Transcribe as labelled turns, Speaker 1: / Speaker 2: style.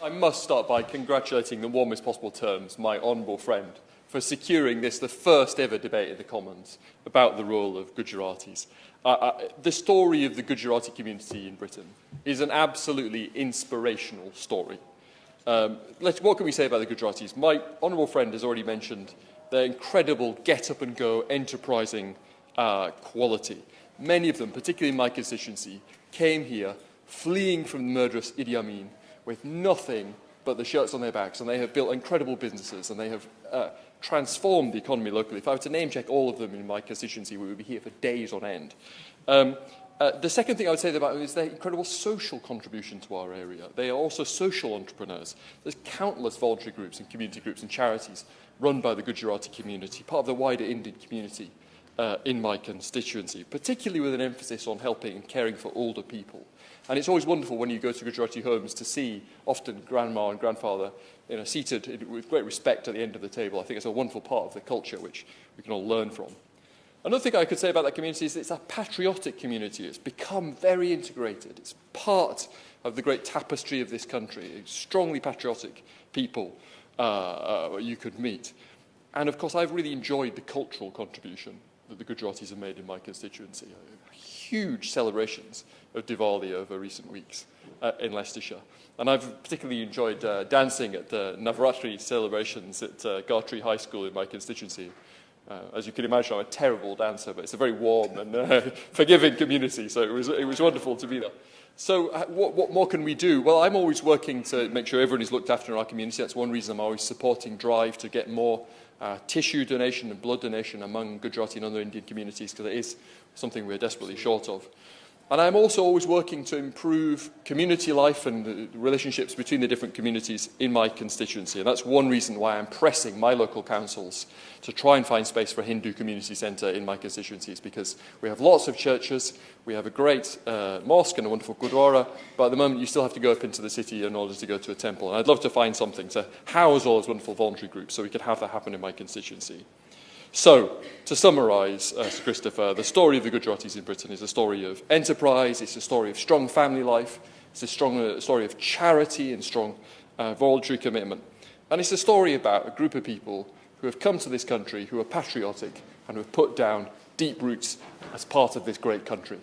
Speaker 1: I must start by congratulating in the warmest possible terms my honourable friend for securing this, the first ever debate in the Commons about the role of Gujaratis. The story of the Gujarati community in Britain is an absolutely inspirational story. What can we say about the Gujaratis? My honourable friend has already mentioned their incredible get-up-and-go, enterprising quality. Many of them, particularly in my constituency, came here fleeing from the murderous Idi Amin with nothing but the shirts on their backs, and they have built incredible businesses, and they have transformed the economy locally. If I were to name-check all of them in my constituency, we would be here for days on end. The second thing I would say about them is their incredible social contribution to our area. They are also social entrepreneurs. There's countless voluntary groups and community groups and charities run by the Gujarati community, part of the wider Indian community in my constituency, particularly with an emphasis on helping and caring for older people. And it's always wonderful when you go to Gujarati homes to see often grandma and grandfather seated with great respect at the end of the table. I think it's a wonderful part of the culture which we can all learn from. Another thing I could say about that community is it's a patriotic community. It's become very integrated. It's part of the great tapestry of this country. Strongly patriotic people you could meet. And of course, I've really enjoyed the cultural contribution that the Gujaratis have made in my constituency. Huge celebrations of Diwali over recent weeks in Leicestershire. And I've particularly enjoyed dancing at the Navaratri celebrations at Gartree High School in my constituency. As you can imagine, I'm a terrible dancer, but it's a very warm and forgiving community, so it was wonderful to be there. So what more can we do? Well, I'm always working to make sure everyone is looked after in our community. That's one reason I'm always supporting Drive to get more tissue donation and blood donation among Gujarati and other Indian communities, because it is something we're desperately short of. And I'm also always working to improve community life and the relationships between the different communities in my constituency. And that's one reason why I'm pressing my local councils to try and find space for a Hindu community centre in my constituencies, because we have lots of churches, we have a great mosque and a wonderful gurdwara, but at the moment you still have to go up into the city in order to go to a temple. And I'd love to find something to house all those wonderful voluntary groups so we could have that happen in my constituency. So, to summarise, Sir Christopher, the story of the Gujaratis in Britain is a story of enterprise, it's a story of strong family life, it's a story of charity and strong voluntary commitment. And it's a story about a group of people who have come to this country, who are patriotic, and who have put down deep roots as part of this great country.